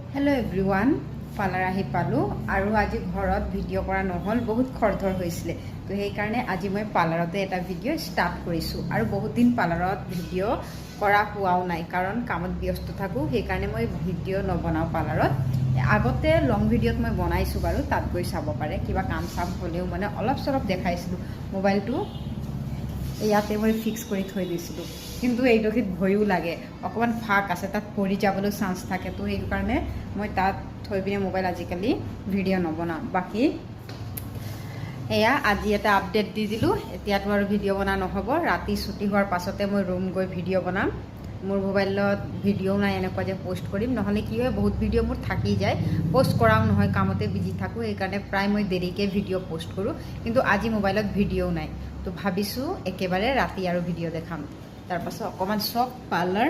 hello everyone parlour आহি পালো আৰু আজি ঘৰত ভিডিঅ' কৰা নহল বহুত খৰধৰ হৈছিল তো সেই কাৰণে আজি মই পাৰ্লাৰতে এটা ভিডিঅ' ষ্টাৰ্ট কৰিছো আৰু বহুত দিন পাৰ্লাৰত ভিডিঅ' কৰা হোৱাও নাই কাৰণ কামত ব্যস্ত থাকো সেই কাৰণে মই ভিডিঅ' নবনাও পাৰ্লাৰত আগতে লং ভিডিঅ'ত মই বনাইছো বাৰু তাত গৈ চাব পাৰে কিবা কাম চাম হলেও মানে অলপ সৰব দেখাইছিলো মোবাইলটো ইয়াতে মই ফিক্স কৰি থৈ দিছিলো কিন্তু এইটোত ভয়ও লাগে অকমান ফাক আছে তাত পৰি যাবলৈ চান্স থাকে তো এই কাৰণে মই তাত থৈ পিনে মোবাইল আজিকালি ভিডিঅ' নবনাও বাকি এয়া আজি এটা আপডেট দি দিলো এতিয়াতো আৰু ভিডিঅ' বনা নহব ৰাতি ছুটি হোৱাৰ পাছতে মই ৰুম গৈ ভিডিঅ' বনাম মোৰ মোবাইলত ভিডিঅ' নাই এনেকুৱা যে পোষ্ট কৰিম নহলে কি হয় বহুত ভিডিঅ' মোৰ থাকি যায় পোষ্ট কৰাও নহয় কামতে বিজি থাকো এই কাৰণে প্ৰায় মই দেৰিকে ভিডিঅ' পোষ্ট কৰো কিন্তু আজি মোবাইলত ভিডিঅ' নাই তো ভাবিছো একেবাৰে ৰাতি আৰু ভিডিঅ' দেখাম তাৰ পাছত অকমান সক পাৰ্লাৰ